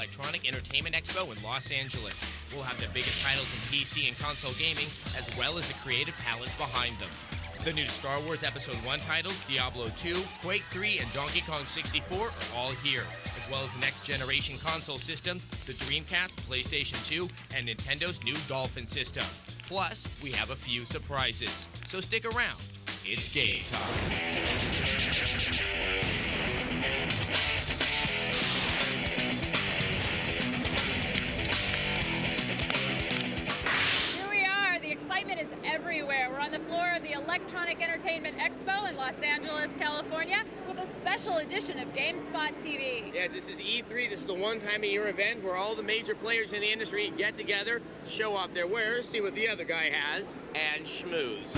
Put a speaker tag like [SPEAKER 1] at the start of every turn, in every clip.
[SPEAKER 1] Electronic Entertainment Expo in Los Angeles. We'll have the biggest titles in PC and console gaming, as well as the creative talents behind them. The new Star Wars Episode 1 titles, Diablo 2, Quake 3, and Donkey Kong 64 are all here, as well as next-generation console systems, the Dreamcast, PlayStation 2, and Nintendo's new Dolphin system. Plus, we have a few surprises. So stick around. It's game time.
[SPEAKER 2] Is everywhere. We're on the floor of the Electronic Entertainment Expo in Los Angeles, California, with a special edition of GameSpot TV.
[SPEAKER 1] Yeah, this is E3. This is the one-time-a-year event where all the major players in the industry get together, show off their wares, see what the other guy has, and schmooze.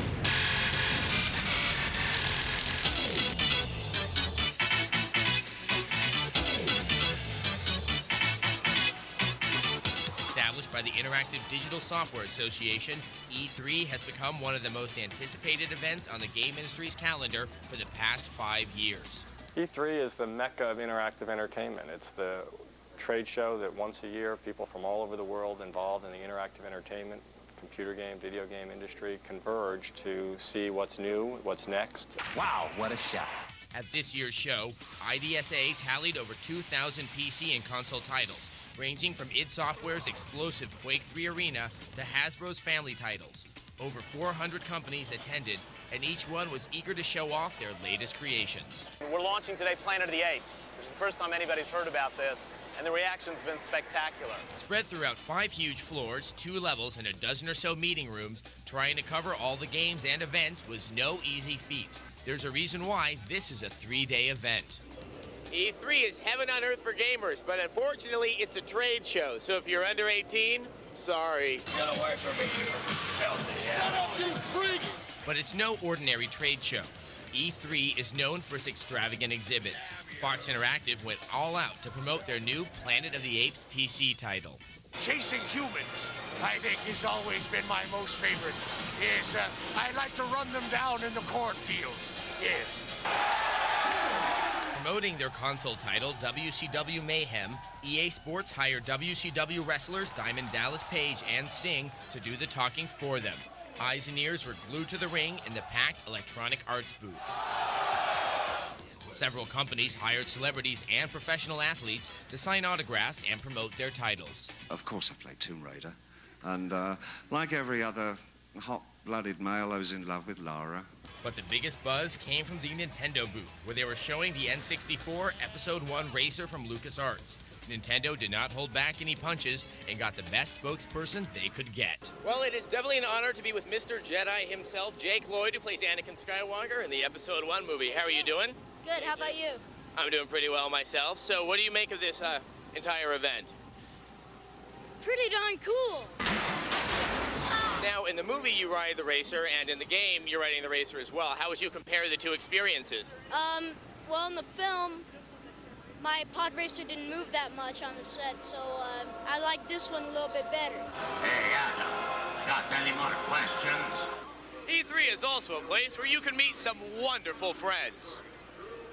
[SPEAKER 1] Established by the Interactive Digital Software Association, E3 has become one of the most anticipated events on the game industry's calendar for the past 5 years.
[SPEAKER 3] E3 is the mecca of interactive entertainment. It's the trade show that once a year people from all over the world involved in the interactive entertainment, computer game, video game industry converge to see what's new, what's next.
[SPEAKER 4] Wow, what a shot.
[SPEAKER 1] At this year's show, IDSA tallied over 2,000 PC and console titles, ranging from id Software's explosive Quake 3 Arena to Hasbro's family titles. Over 400 companies attended, and each one was eager to show off their latest creations.
[SPEAKER 5] We're launching today Planet of the Apes. This is the first time anybody's heard about this, and the reaction's been spectacular.
[SPEAKER 1] Spread throughout 5 huge floors, 2 levels, and a dozen or so meeting rooms, trying to cover all the games and events was no easy feat. There's a reason why this is a 3-day event. E3 is heaven on earth for gamers, but unfortunately, it's a trade show. So if you're under 18, sorry.
[SPEAKER 4] Get away from me, you filthy animal.
[SPEAKER 1] But it's no ordinary trade show. E3 is known for its extravagant exhibits. Fox Interactive went all out to promote their new Planet of the Apes PC title.
[SPEAKER 6] Chasing humans, I think, has always been my most favorite. Yes, I like to run them down in the cornfields. Yes.
[SPEAKER 1] Promoting their console title, WCW Mayhem, EA Sports hired WCW wrestlers Diamond Dallas Page and Sting to do the talking for them. Eyes and ears were glued to the ring in the packed Electronic Arts booth. Several companies hired celebrities and professional athletes to sign autographs and promote their titles.
[SPEAKER 7] Of course I played Tomb Raider, and like every other hot-blooded male, I was in love with Lara.
[SPEAKER 1] But the biggest buzz came from the Nintendo booth, where they were showing the N64 Episode 1 racer from LucasArts. Nintendo did not hold back any punches and got the best spokesperson they could get. Well, it is definitely an honor to be with Mr. Jedi himself, Jake Lloyd, who plays Anakin Skywalker in the Episode 1 movie. How are you doing?
[SPEAKER 2] Good, how about you?
[SPEAKER 1] I'm doing pretty well myself. So what do you make of this entire event?
[SPEAKER 2] Pretty darn cool.
[SPEAKER 1] Now, in the movie, you ride the racer, and in the game, you're riding the racer as well. How would you compare the two experiences?
[SPEAKER 8] Well, in the film, my pod racer didn't move that much on the set, so I like this one a little bit better.
[SPEAKER 4] Hey, Adam, got any more questions?
[SPEAKER 1] E3 is also a place where you can meet some wonderful friends.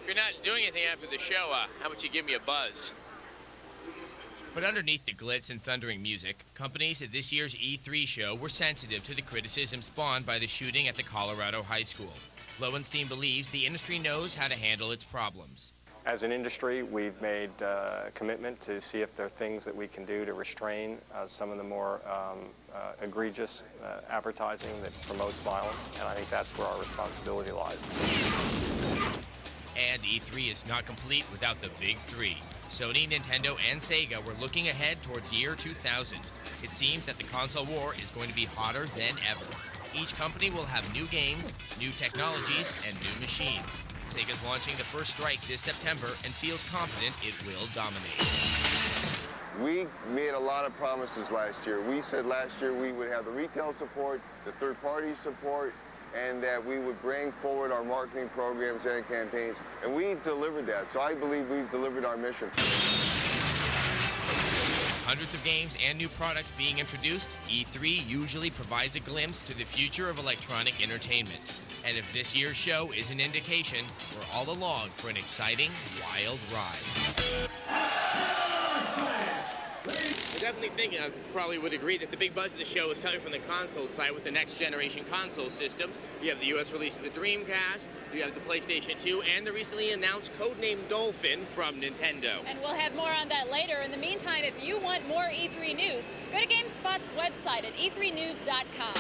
[SPEAKER 1] If you're not doing anything after the show, how about you give me a buzz? But underneath the glitz and thundering music, companies at this year's E3 show were sensitive to the criticism spawned by the shooting at the Colorado high school. Lowenstein believes the industry knows how to handle its problems.
[SPEAKER 3] As an industry, we've made a commitment to see if there are things that we can do to restrain some of the more egregious advertising that promotes violence, and I think that's where our responsibility lies.
[SPEAKER 1] And E3 is not complete without the big three. Sony, Nintendo, and Sega were looking ahead towards year 2000. It seems that the console war is going to be hotter than ever. Each company will have new games, new technologies, and new machines. Sega's launching the first strike this September and feels confident it will dominate.
[SPEAKER 9] We made a lot of promises last year. We said last year we would have the retail support, the third-party support, and that we would bring forward our marketing programs and campaigns. And we delivered that, so I believe we've delivered our mission.
[SPEAKER 1] Hundreds of games and new products being introduced, E3 usually provides a glimpse to the future of electronic entertainment. And if this year's show is an indication, we're all along for an exciting, wild ride. definitely think, I probably would agree, that the big buzz of the show is coming from the console side with the next generation console systems. You have the U.S. release of the Dreamcast, you have the PlayStation 2, and the recently announced codename Dolphin from Nintendo.
[SPEAKER 2] And we'll have more on that later. In the meantime, if you want more E3 news, go to GameSpot's website at e3news.com.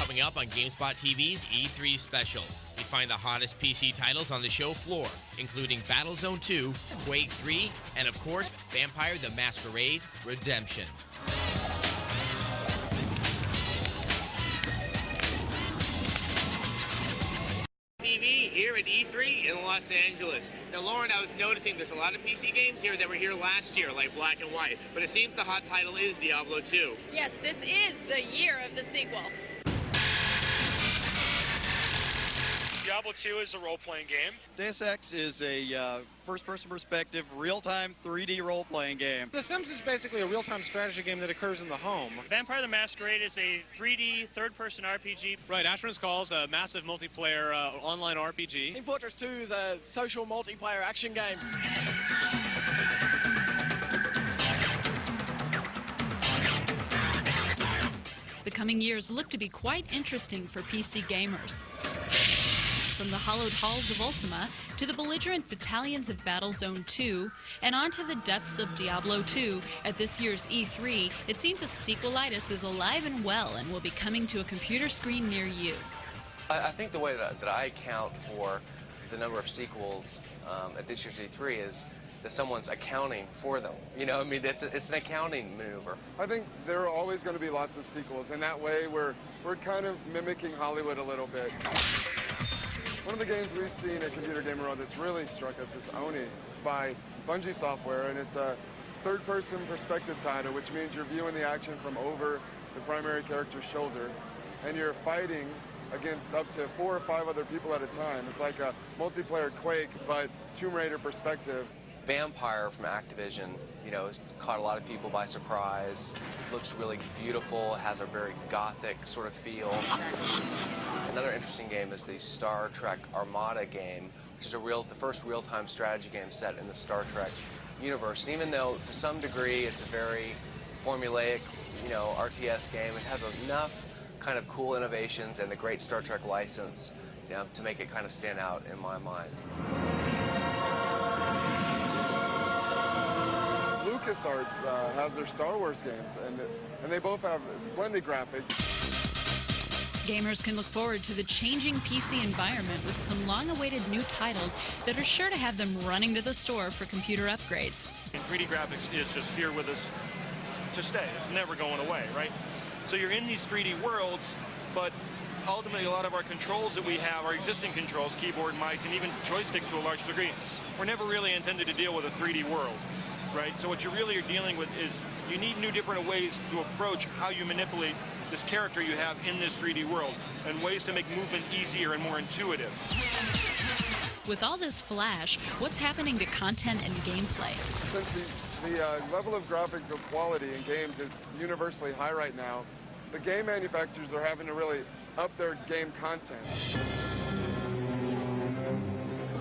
[SPEAKER 1] Coming up on GameSpot TV's E3 Special, we find the hottest PC titles on the show floor, including Battlezone 2, Quake 3, and of course, Vampire the Masquerade Redemption. TV here at E3 in Los Angeles. Now, Lauren, I was noticing there's a lot of PC games here that were here last year, like Black and White, but it seems the hot title is Diablo 2.
[SPEAKER 2] Yes, this is the year of the sequel.
[SPEAKER 10] Diablo 2 is a role-playing game.
[SPEAKER 11] Deus Ex is a first-person perspective, real-time 3D role-playing game.
[SPEAKER 12] The Sims is basically a real-time strategy game that occurs in the home.
[SPEAKER 10] Vampire the Masquerade is a 3D third-person RPG.
[SPEAKER 12] Right, Asheron's Call is a massive multiplayer online RPG.
[SPEAKER 13] Team Fortress 2 is a social multiplayer action game.
[SPEAKER 14] The coming years look to be quite interesting for PC gamers. From the hollowed halls of Ultima to the belligerent battalions of Battlezone 2 and on to the depths of Diablo 2, at this year's E3, it seems that sequelitis is alive and well and will be coming to a computer screen near you.
[SPEAKER 15] I think the way that I account for the number of sequels at this year's E3 is that someone's accounting for them. You know, I mean, it's an accounting maneuver.
[SPEAKER 16] I think there are always going to be lots of sequels, and that way we're kind of mimicking Hollywood a little bit. One of the games we've seen at Computer Gamer World that's really struck us is Oni. It's by Bungie Software, and it's a third-person perspective title, which means you're viewing the action from over the primary character's shoulder, and you're fighting against up to 4 or 5 other people at a time. It's like a multiplayer Quake, but Tomb Raider perspective.
[SPEAKER 15] Vampire from Activision, you know, has caught a lot of people by surprise. Looks really beautiful, has a very gothic sort of feel. Another interesting game is the Star Trek Armada game, which is the first real-time strategy game set in the Star Trek universe. And even though, to some degree, it's a very formulaic, you know, RTS game, it has enough kind of cool innovations and the great Star Trek license, you know, to make it kind of stand out in my mind.
[SPEAKER 16] LucasArts has their Star Wars games, and they both have splendid graphics.
[SPEAKER 14] Gamers can look forward to the changing PC environment with some long-awaited new titles that are sure to have them running to the store for computer upgrades.
[SPEAKER 10] And 3D graphics is just here with us to stay. It's never going away, right? So you're in these 3D worlds, but ultimately a lot of our controls that we have, our existing controls, keyboard, mice, and even joysticks to a large degree, were never really intended to deal with a 3D world, right? So what you really are dealing with is you need new different ways to approach how you manipulate this character you have in this 3D world, and ways to make movement easier and more intuitive.
[SPEAKER 14] With all this flash, what's happening to content and gameplay?
[SPEAKER 16] Since the level of graphical quality in games is universally high right now, the game manufacturers are having to really up their game content.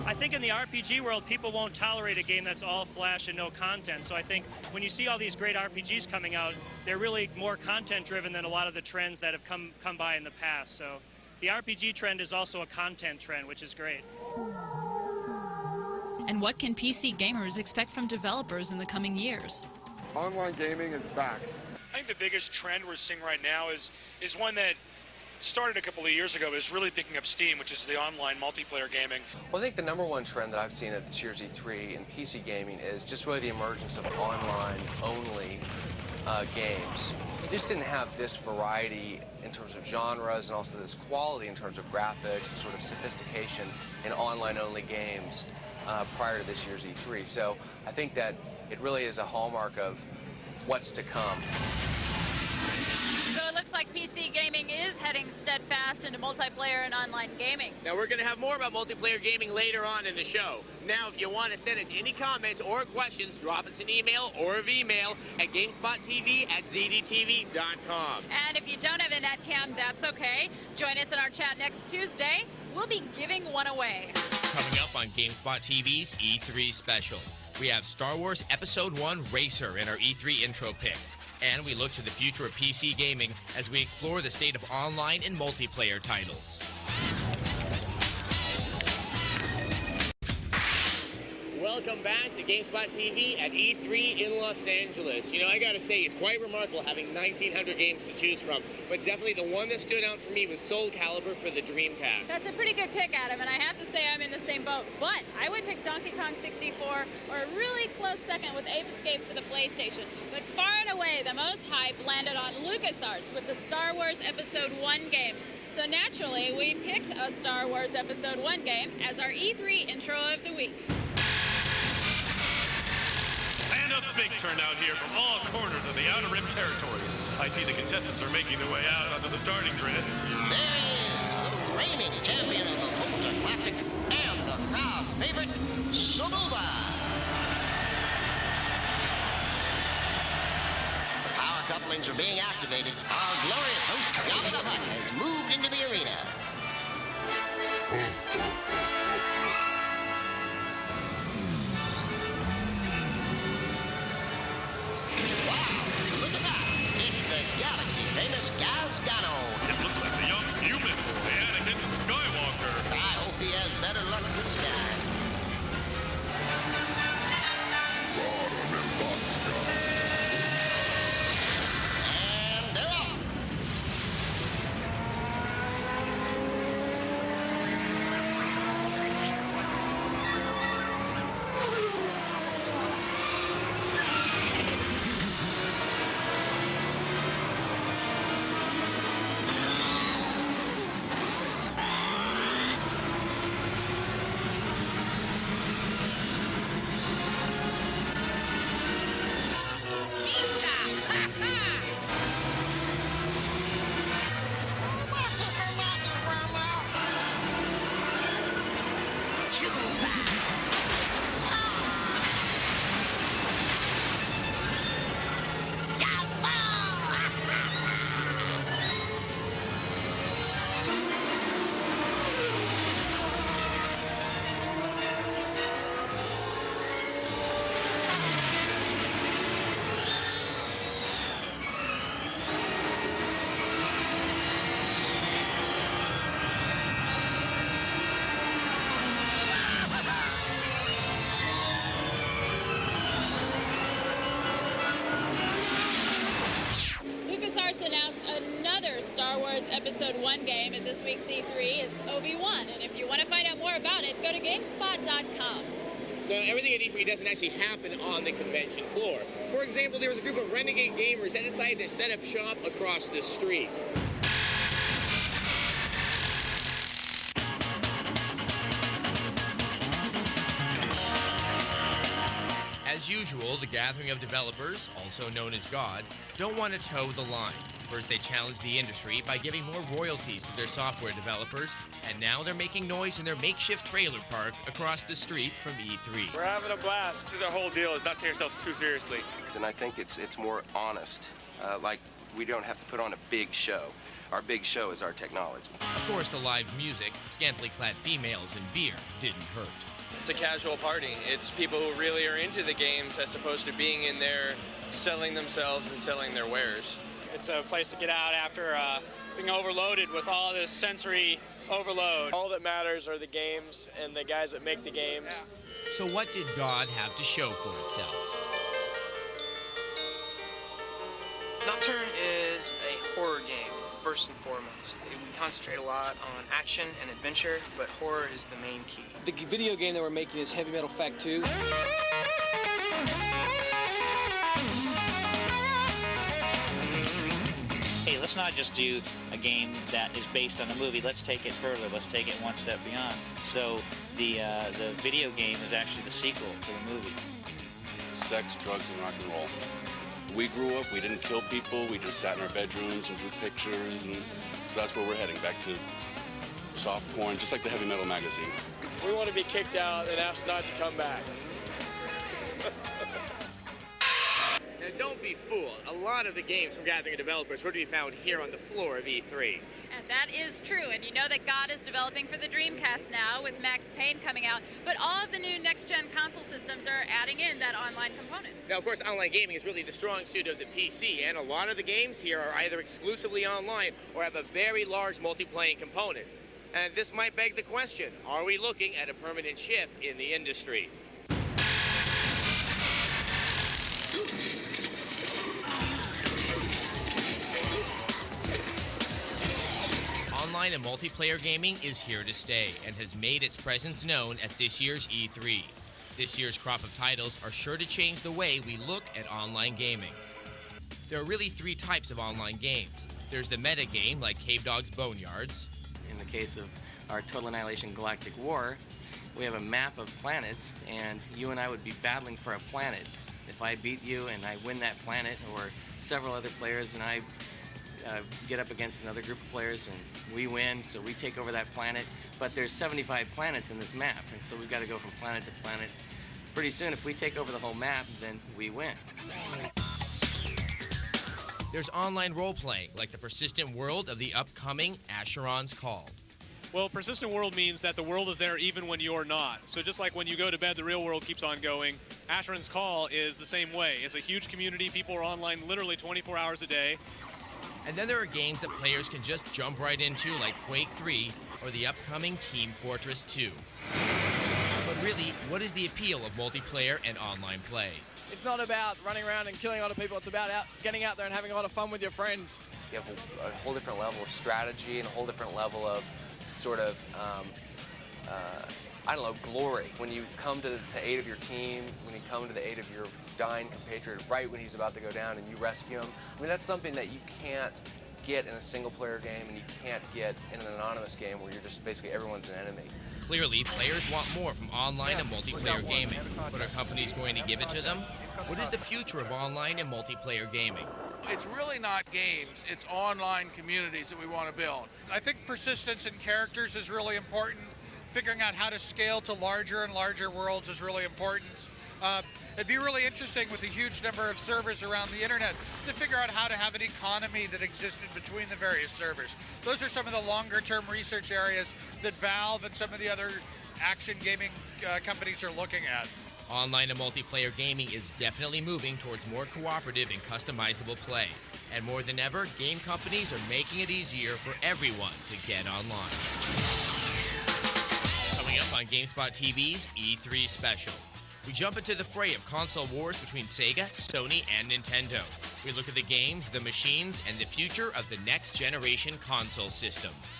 [SPEAKER 10] I think in the RPG world, people won't tolerate a game that's all flash and no content. So I think when you see all these great RPGs coming out, they're really more content-driven than a lot of the trends that have come by in the past. So the RPG trend is also a content trend, which is great.
[SPEAKER 14] And what can PC gamers expect from developers in the coming years?
[SPEAKER 16] Online gaming is back.
[SPEAKER 10] I think the biggest trend we're seeing right now is one that started a couple of years ago, but is really picking up steam, which is the online multiplayer gaming.
[SPEAKER 15] Well, I think the number one trend that I've seen at this year's E3 in PC gaming is just really the emergence of online-only games. You just didn't have this variety in terms of genres and also this quality in terms of graphics and sort of sophistication in online-only games prior to this year's E3. So I think that it really is a hallmark of what's to come.
[SPEAKER 2] So it looks like PC gaming is heading steadfast into multiplayer and online gaming.
[SPEAKER 1] Now, we're going to have more about multiplayer gaming later on in the show. Now, if you want to send us any comments or questions, drop us an email or a Vmail at GameSpotTV@ZDTV.com.
[SPEAKER 2] And if you don't have a netcam, that's okay. Join us in our chat next Tuesday. We'll be giving one away.
[SPEAKER 1] Coming up on GameSpot TV's E3 special, we have Star Wars Episode 1 Racer in our E3 intro pick. And we look to the future of PC gaming as we explore the state of online and multiplayer titles. Welcome back to GameSpot TV at E3 in Los Angeles. You know, I gotta say, it's quite remarkable having 1,900 games to choose from, but definitely the one that stood out for me was Soul Calibur for the Dreamcast.
[SPEAKER 2] That's a pretty good pick, Adam, and I have to say I'm in the same boat, but I would pick Donkey Kong 64 or a really close second with Ape Escape for the PlayStation. But far and away, the most hype landed on LucasArts with the Star Wars Episode 1 games. So naturally, we picked a Star Wars Episode 1 game as our E3 intro of the week.
[SPEAKER 17] And a big turnout here from all corners of the Outer Rim territories. I see the contestants are making their way out onto the starting grid.
[SPEAKER 4] There is the reigning champion of the Volta Classic and the crowd favorite, Sububa. The power couplings are being activated. Our glorious host, Jabba the Hutt, has moved into the arena. Famous Gazgano.
[SPEAKER 17] It looks like the young human boy, Anakin Skywalker.
[SPEAKER 4] I hope he has better luck this time. And they're off.
[SPEAKER 2] Star Wars Episode 1 game at this week's E3. It's Obi-Wan, and if you want to find out more about it, go to GameSpot.com.
[SPEAKER 1] Now, everything at E3 doesn't actually happen on the convention floor. For example, there was a group of renegade gamers that decided to set up shop across the street. As usual, the gathering of developers, also known as God, don't want to toe the line. First, they challenged the industry by giving more royalties to their software developers, and now they're making noise in their makeshift trailer park across the street from E3.
[SPEAKER 18] We're having a blast. The whole deal is not taking ourselves too seriously.
[SPEAKER 19] And I think it's more honest. Like, we don't have to put on a big show. Our big show is our technology.
[SPEAKER 1] Of course, the live music, scantily clad females, and beer didn't hurt.
[SPEAKER 18] It's a casual party. It's people who really are into the games as opposed to being in there selling themselves and selling their wares.
[SPEAKER 12] It's a place to get out after being overloaded with all this sensory overload.
[SPEAKER 18] All that matters are the games and the guys that make the games.
[SPEAKER 1] So what did God have to show for itself?
[SPEAKER 20] Nocturne is a horror game, first and foremost. We concentrate a lot on action and adventure, but horror is the main key.
[SPEAKER 21] The video game that we're making is Heavy Metal Fact 2.
[SPEAKER 22] Hey, let's not just do a game that is based on a movie. Let's take it further. Let's take it one step beyond. So the video game is actually the sequel to the movie.
[SPEAKER 23] Sex, drugs, and rock and roll. We grew up, we didn't kill people, we just sat in our bedrooms and drew pictures, and so that's where we're heading, back to soft porn, just like the Heavy Metal magazine.
[SPEAKER 18] We want to be kicked out and asked not to come back.
[SPEAKER 1] Now, don't be fooled. A lot of the games from Gathering developers were to be found here on the floor of E3.
[SPEAKER 2] And that is true, and you know that God is developing for the Dreamcast now with Max Payne coming out, but all of the new next-gen console systems are adding in that online component.
[SPEAKER 1] Now, of course, online gaming is really the strong suit of the PC, and a lot of the games here are either exclusively online or have a very large multiplayer component. And this might beg the question, are we looking at a permanent shift in the industry? Online and multiplayer gaming is here to stay and has made its presence known at this year's E3. This year's crop of titles are sure to change the way we look at online gaming. There are really three types of online games. There's the meta game, like Cave Dog's Boneyards.
[SPEAKER 5] In the case of our Total Annihilation Galactic War, we have a map of planets, and you and I would be battling for a planet. If I beat you and I win that planet, or several other players and I get up against another group of players and we win, so we take over that planet. But there's 75 planets in this map, and so we've got to go from planet to planet. Pretty soon, if we take over the whole map, then we win.
[SPEAKER 1] There's online role-playing, like the persistent world of the upcoming Asheron's Call.
[SPEAKER 6] Well, persistent world means that the world is there even when you're not. So just like when you go to bed, the real world keeps on going. Asheron's Call is the same way. It's a huge community. People are online literally 24 hours a day.
[SPEAKER 1] And then there are games that players can just jump right into, like Quake 3 or the upcoming Team Fortress 2. But really, what is the appeal of multiplayer and online play?
[SPEAKER 13] It's not about running around and killing a lot of people. It's about getting out there and having a lot of fun with your friends.
[SPEAKER 15] You have a whole different level of strategy and a whole different level of sort of, I don't know, glory. When you come to the aid of your team, when you come to the aid of your dying compatriot right when he's about to go down and you rescue him. I mean, that's something that you can't get in a single-player game and you can't get in an anonymous game where you're just basically everyone's an enemy.
[SPEAKER 1] Clearly, players want more from online and multiplayer gaming, but are companies going to give it to them? What is the future of online and multiplayer gaming?
[SPEAKER 7] It's really not games, it's online communities that we want to build. I think persistence in characters is really important. Figuring out how to scale to larger and larger worlds is really important. It'd be really interesting with a huge number of servers around the internet to figure out how to have an economy that existed between the various servers. Those are some of the longer term research areas that Valve and some of the other action gaming companies are looking at.
[SPEAKER 1] Online and multiplayer gaming is definitely moving towards more cooperative and customizable play. And more than ever, game companies are making it easier for everyone to get online. Coming up on GameSpot TV's E3 Special. We jump into the fray of console wars between Sega, Sony, and Nintendo. We look at the games, the machines, and the future of the next generation console systems.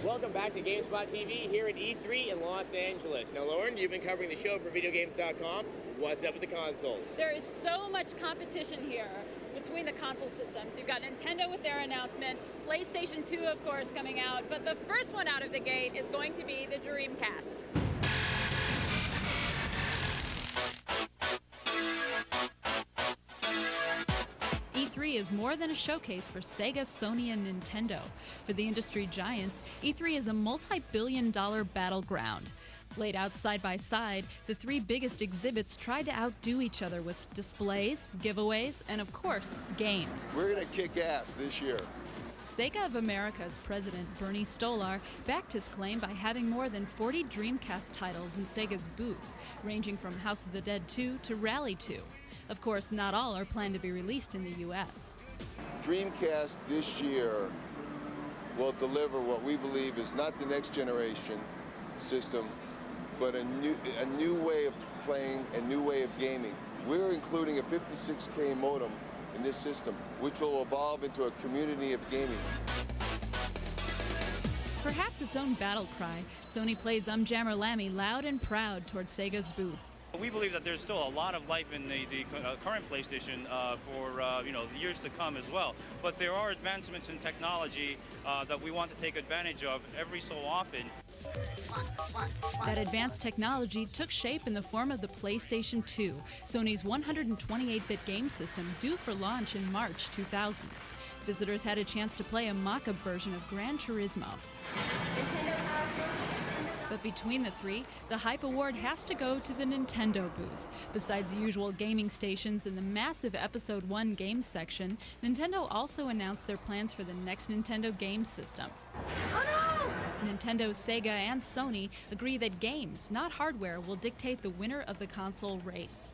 [SPEAKER 1] Welcome back to GameSpot TV here at E3 in Los Angeles. Now, Lauren, you've been covering the show for VideoGames.com. What's up with the consoles?
[SPEAKER 2] There is so much competition here between the console systems. You've got Nintendo with their announcement, PlayStation 2, of course, coming out, but the first one out of the gate is going to be the Dreamcast.
[SPEAKER 14] E3 is more than a showcase for Sega, Sony, and Nintendo. For the industry giants, E3 is a multi-billion-dollar battleground. Laid out side by side, the three biggest exhibits tried to outdo each other with displays, giveaways, and of course, games.
[SPEAKER 9] We're going to kick ass this year.
[SPEAKER 14] Sega of America's president, Bernie Stolar, backed his claim by having more than 40 Dreamcast titles in Sega's booth, ranging from House of the Dead 2 to Rally 2. Of course, not all are planned to be released in the U.S.
[SPEAKER 9] Dreamcast this year will deliver what we believe is not the next generation system, but a new way of playing, a new way of gaming. We're including a 56K modem in this system, which will evolve into a community of gaming.
[SPEAKER 14] Perhaps its own battle cry, Sony plays Jammer Lammy loud and proud towards Sega's booth.
[SPEAKER 24] We believe that there's still a lot of life in the current PlayStation for the years to come as well. But there are advancements in technology that we want to take advantage of every so often.
[SPEAKER 14] That advanced technology took shape in the form of the PlayStation 2, Sony's 128-bit game system due for launch in March 2000. Visitors had a chance to play a mock-up version of Gran Turismo. But between the three, the Hype Award has to go to the Nintendo booth. Besides the usual gaming stations and the massive Episode 1 games section, Nintendo also announced their plans for the next Nintendo game system. Nintendo, Sega, and Sony agree that games, not hardware, will dictate the winner of the console race.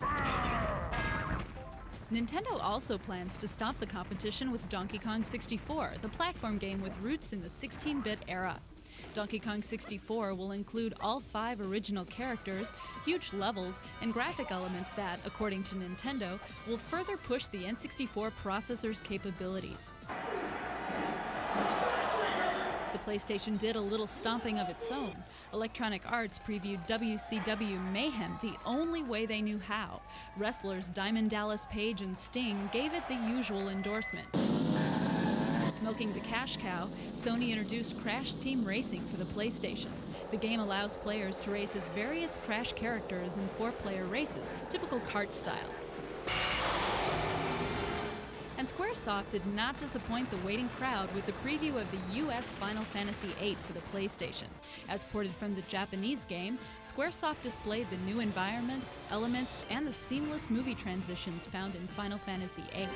[SPEAKER 14] Nintendo also plans to stop the competition with Donkey Kong 64, the platform game with roots in the 16-bit era. Donkey Kong 64 will include all 5 original characters, huge levels, and graphic elements that, according to Nintendo, will further push the N64 processor's capabilities. The PlayStation did a little stomping of its own. Electronic Arts previewed WCW Mayhem the only way they knew how. Wrestlers Diamond Dallas Page and Sting gave it the usual endorsement. Milking the cash cow, Sony introduced Crash Team Racing for the PlayStation. The game allows players to race as various Crash characters in 4-player races, typical kart style. And Squaresoft did not disappoint the waiting crowd with a preview of the US Final Fantasy VIII for the PlayStation. As ported from the Japanese game, Squaresoft displayed the new environments, elements, and the seamless movie transitions found in Final Fantasy VIII.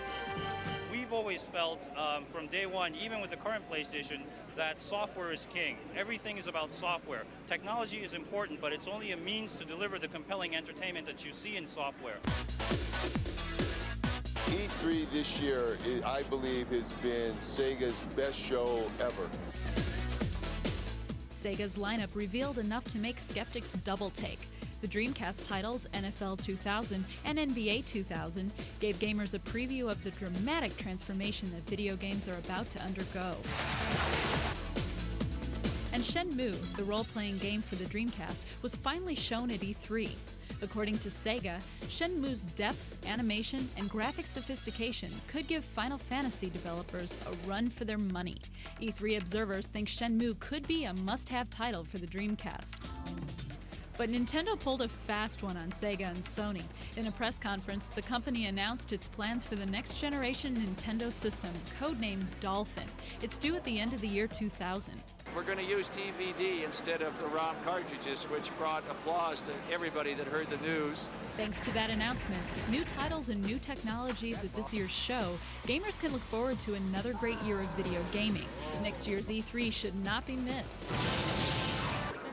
[SPEAKER 24] We've always felt from day one, even with the current PlayStation, that software is king. Everything is about software. Technology is important, but it's only a means to deliver the compelling entertainment that you see in software.
[SPEAKER 3] E3 this year, I believe, has been Sega's best show ever.
[SPEAKER 14] Sega's lineup revealed enough to make skeptics double take. The Dreamcast titles, NFL 2000 and NBA 2000, gave gamers a preview of the dramatic transformation that video games are about to undergo. And Shenmue, the role-playing game for the Dreamcast, was finally shown at E3. According to Sega, Shenmue's depth, animation, and graphic sophistication could give Final Fantasy developers a run for their money. E3 observers think Shenmue could be a must-have title for the Dreamcast. But Nintendo pulled a fast one on Sega and Sony. In a press conference, the company announced its plans for the next-generation Nintendo system, codenamed Dolphin. It's due at the end of the year 2000.
[SPEAKER 8] We're going to use DVD instead of the ROM cartridges, which brought applause to everybody that heard the news.
[SPEAKER 14] Thanks to that announcement, with new titles and new technologies at this year's show, gamers can look forward to another great year of video gaming. Next year's E3 should not be missed.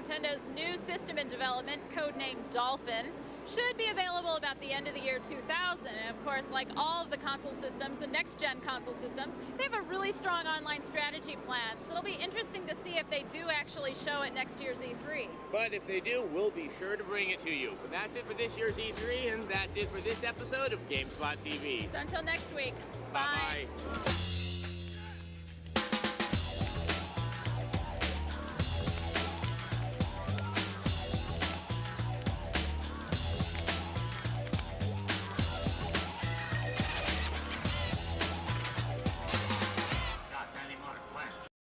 [SPEAKER 2] Nintendo's new system in development, codenamed Dolphin, should be available about the end of the year 2000. And of course, like all of the console systems, the next-gen console systems, they have a really strong online strategy plan. So it'll be interesting to see if they do actually show it next year's E3.
[SPEAKER 11] But if they do, we'll be sure to bring it to you. And that's it for this year's E3, and that's it for this episode of GameSpot TV.
[SPEAKER 2] So until next week,
[SPEAKER 11] bye-bye.